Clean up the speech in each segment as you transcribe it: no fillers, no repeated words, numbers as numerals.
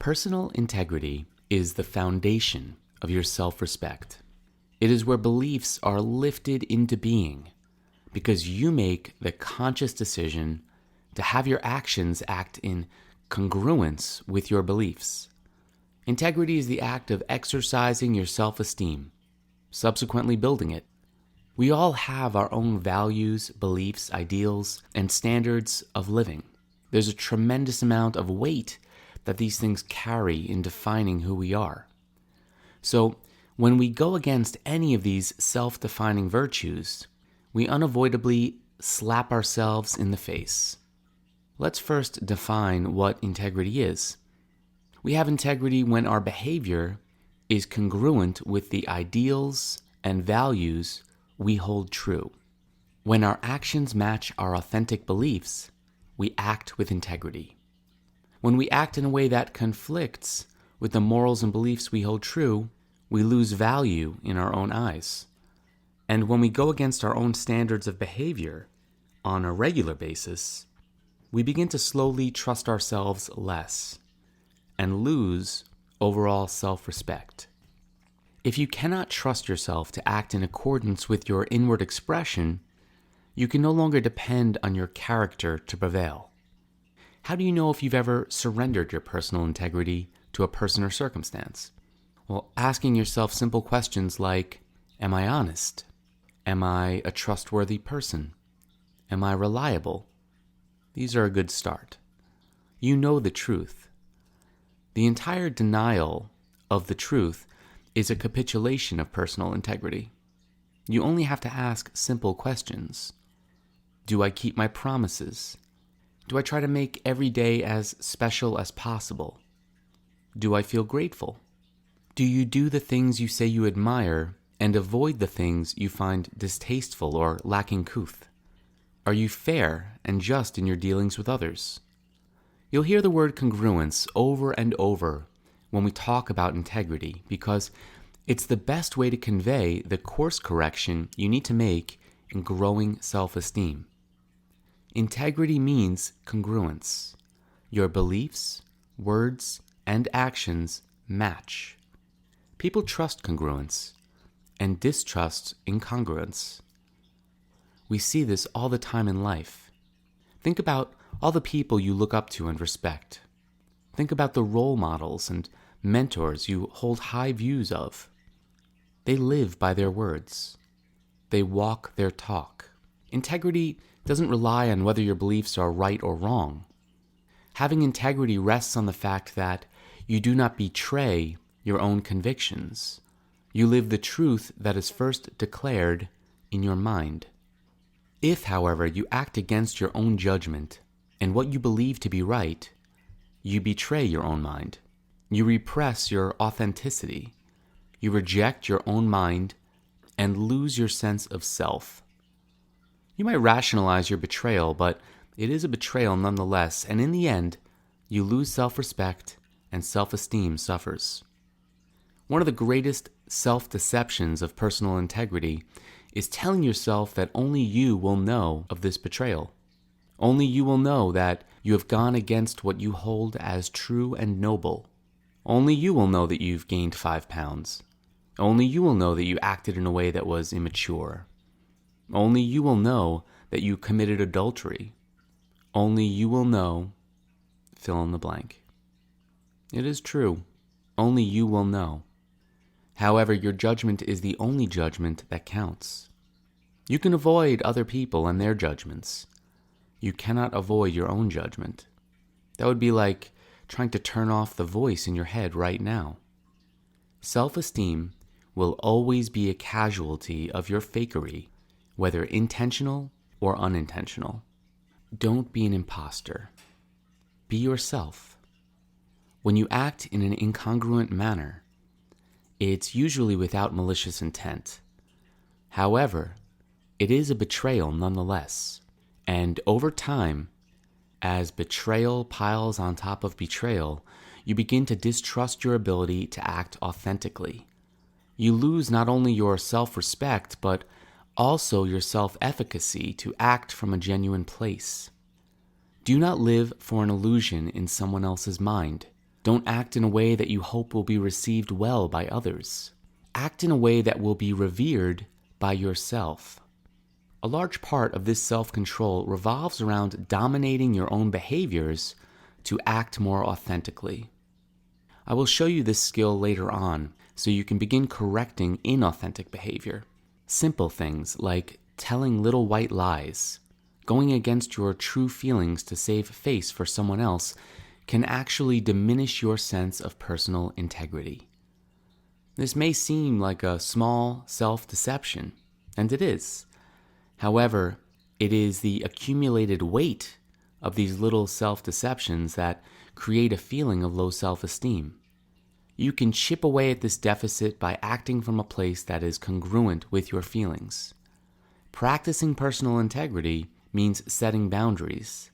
Personal integrity is the foundation of your self-respect. It is where beliefs are lifted into being because you make the conscious decision to have your actions act in congruence with your beliefs. Integrity is the act of exercising your self-esteem, subsequently building it. We all have our own values, beliefs, ideals, and standards of living. There's a tremendous amount of weight that these things carry in defining who we are. So, when we go against any of these self-defining virtues, we unavoidably slap ourselves in the face. Let's first define what integrity is. We have integrity when our behavior is congruent with the ideals and values we hold true. When our actions match our authentic beliefs, we act with integrity. When we act in a way that conflicts with the morals and beliefs we hold true, we lose value in our own eyes. And when we go against our own standards of behavior on a regular basis, we begin to slowly trust ourselves less and lose overall self-respect. If you cannot trust yourself to act in accordance with your inward expression, you can no longer depend on your character to prevail. How do you know if you've ever surrendered your personal integrity to a person or circumstance? Well, asking yourself simple questions like, am I honest? Am I a trustworthy person? Am I reliable? These are a good start. You know the truth. The entire denial of the truth is a capitulation of personal integrity. You only have to ask simple questions. Do I keep my promises? Do I try to make every day as special as possible? Do I feel grateful? Do you do the things you say you admire and avoid the things you find distasteful or lacking couth? Are you fair and just in your dealings with others? You'll hear the word congruence over and over when we talk about integrity because it's the best way to convey the course correction you need to make in growing self-esteem. Integrity means congruence. Your beliefs, words, and actions match. People trust congruence and distrust incongruence. We see this all the time in life. Think about all the people you look up to and respect. Think about the role models and mentors you hold high views of. They live by their words. They walk their talk. Integrity doesn't rely on whether your beliefs are right or wrong. Having integrity rests on the fact that you do not betray your own convictions. You live the truth that is first declared in your mind. If, however, you act against your own judgment and what you believe to be right, you betray your own mind. You repress your authenticity. You reject your own mind and lose your sense of self. You might rationalize your betrayal, but it is a betrayal nonetheless, and in the end, you lose self-respect and self-esteem suffers. One of the greatest self-deceptions of personal integrity is telling yourself that only you will know of this betrayal. Only you will know that you have gone against what you hold as true and noble. Only you will know that you've gained 5 pounds. Only you will know that you acted in a way that was immature. Only you will know that you committed adultery. Only you will know, fill in the blank. It is true. Only you will know. However, your judgment is the only judgment that counts. You can avoid other people and their judgments. You cannot avoid your own judgment. That would be like trying to turn off the voice in your head right now. Self-esteem will always be a casualty of your fakery, whether intentional or unintentional. Don't be an impostor. Be yourself. When you act in an incongruent manner, it's usually without malicious intent. However, it is a betrayal nonetheless. And over time, as betrayal piles on top of betrayal, you begin to distrust your ability to act authentically. You lose not only your self-respect, but also your self-efficacy to act from a genuine place. Do not live for an illusion in someone else's mind. Don't act in a way that you hope will be received well by others. Act in a way that will be revered by yourself. A large part of this self-control revolves around dominating your own behaviors to act more authentically. I will show you this skill later on so you can begin correcting inauthentic behavior. Simple things like telling little white lies, going against your true feelings to save face for someone else can actually diminish your sense of personal integrity. This may seem like a small self-deception, and it is. However, it is the accumulated weight of these little self-deceptions that create a feeling of low self-esteem. You can chip away at this deficit by acting from a place that is congruent with your feelings. Practicing personal integrity means setting boundaries.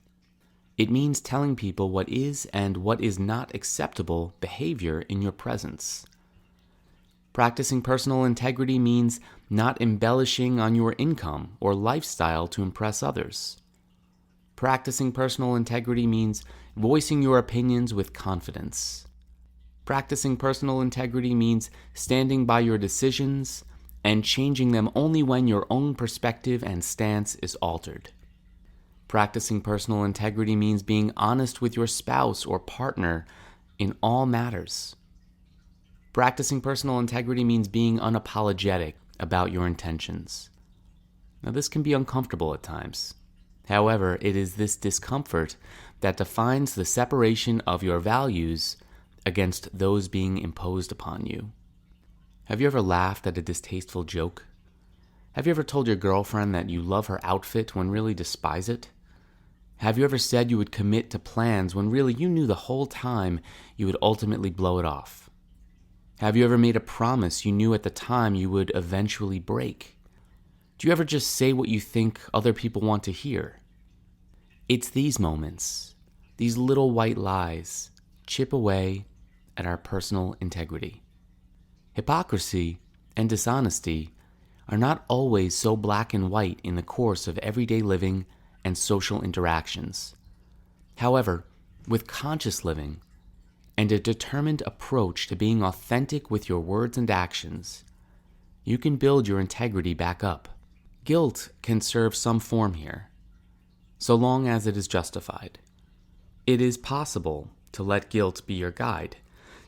It means telling people what is and what is not acceptable behavior in your presence. Practicing personal integrity means not embellishing on your income or lifestyle to impress others. Practicing personal integrity means voicing your opinions with confidence. Practicing personal integrity means standing by your decisions and changing them only when your own perspective and stance is altered. Practicing personal integrity means being honest with your spouse or partner in all matters. Practicing personal integrity means being unapologetic about your intentions. Now, this can be uncomfortable at times. However, it is this discomfort that defines the separation of your values against those being imposed upon you. Have you ever laughed at a distasteful joke? Have you ever told your girlfriend that you love her outfit when really despise it? Have you ever said you would commit to plans when really you knew the whole time you would ultimately blow it off? Have you ever made a promise you knew at the time you would eventually break? Do you ever just say what you think other people want to hear? It's these moments, these little white lies, chip away at our personal integrity. Hypocrisy and dishonesty are not always so black and white in the course of everyday living and social interactions. However, with conscious living and a determined approach to being authentic with your words and actions, you can build your integrity back up. Guilt can serve some form here, so long as it is justified. It is possible to let guilt be your guide.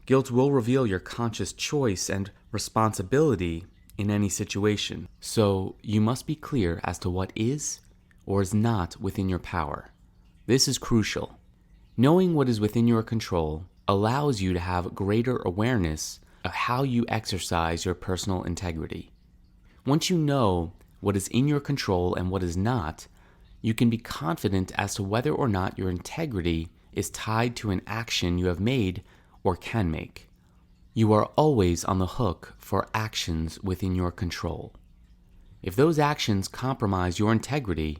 Guilt will reveal your conscious choice and responsibility in any situation, so you must be clear as to what is or is not within your power. This is crucial. Knowing what is within your control allows you to have greater awareness of how you exercise your personal integrity. Once you know what is in your control and what is not, you can be confident as to whether or not your integrity is tied to an action you have made or can make. You are always on the hook for actions within your control. If those actions compromise your integrity,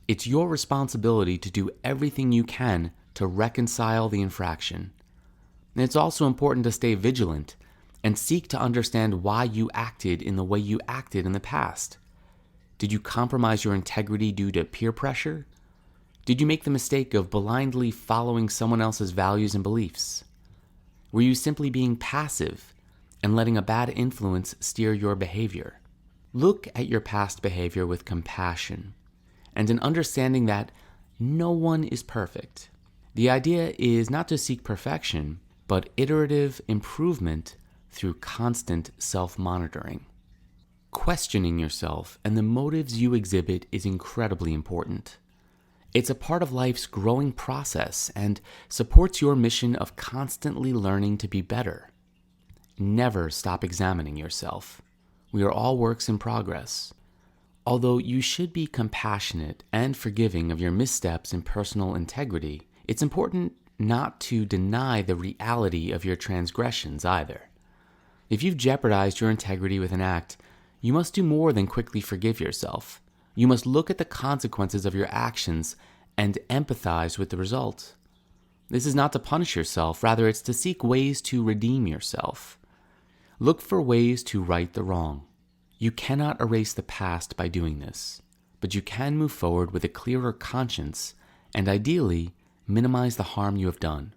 it's your responsibility to do everything you can to reconcile the infraction. And it's also important to stay vigilant and seek to understand why you acted in the way you acted in the past. Did you compromise your integrity due to peer pressure? Did you make the mistake of blindly following someone else's values and beliefs? Were you simply being passive and letting a bad influence steer your behavior? Look at your past behavior with compassion and an understanding that no one is perfect. The idea is not to seek perfection, but iterative improvement through constant self-monitoring. Questioning yourself and the motives you exhibit is incredibly important. It's a part of life's growing process and supports your mission of constantly learning to be better. Never stop examining yourself. We are all works in progress. Although you should be compassionate and forgiving of your missteps in personal integrity, it's important not to deny the reality of your transgressions either. If you've jeopardized your integrity with an act, you must do more than quickly forgive yourself. You must look at the consequences of your actions and empathize with the result. This is not to punish yourself, rather it's to seek ways to redeem yourself. Look for ways to right the wrong. You cannot erase the past by doing this, but you can move forward with a clearer conscience and ideally minimize the harm you have done.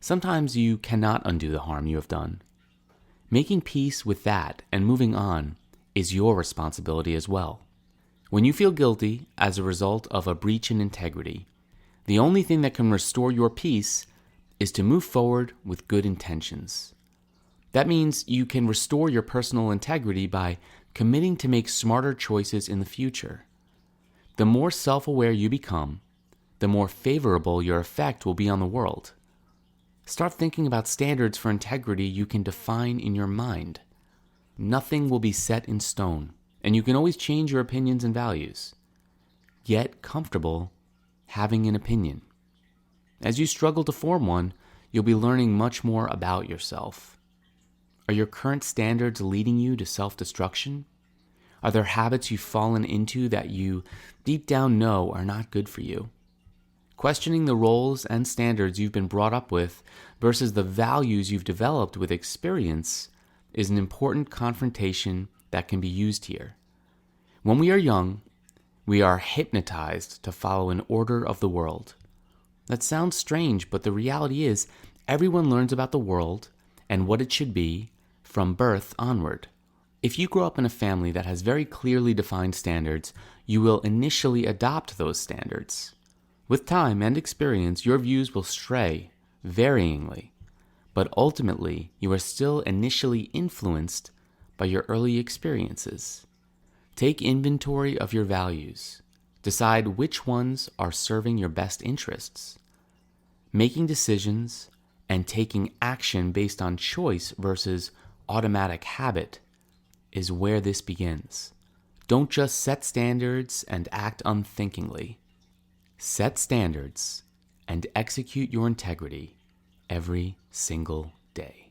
Sometimes you cannot undo the harm you have done. Making peace with that and moving on is your responsibility as well. When you feel guilty as a result of a breach in integrity, the only thing that can restore your peace is to move forward with good intentions. That means you can restore your personal integrity by committing to make smarter choices in the future. The more self-aware you become, the more favorable your effect will be on the world. Start thinking about standards for integrity you can define in your mind. Nothing will be set in stone, and you can always change your opinions and values. Get comfortable having an opinion. As you struggle to form one, you'll be learning much more about yourself. Are your current standards leading you to self-destruction? Are there habits you've fallen into that you deep down know are not good for you? Questioning the roles and standards you've been brought up with versus the values you've developed with experience is an important confrontation that can be used here. When we are young, we are hypnotized to follow an order of the world. That sounds strange, but the reality is everyone learns about the world and what it should be from birth onward. If you grow up in a family that has very clearly defined standards, you will initially adopt those standards. With time and experience, your views will stray varyingly, but ultimately you are still initially influenced by your early experiences. Take inventory of your values. Decide which ones are serving your best interests. Making decisions and taking action based on choice versus automatic habit is where this begins. Don't just set standards and act unthinkingly. Set standards and execute your integrity every single day.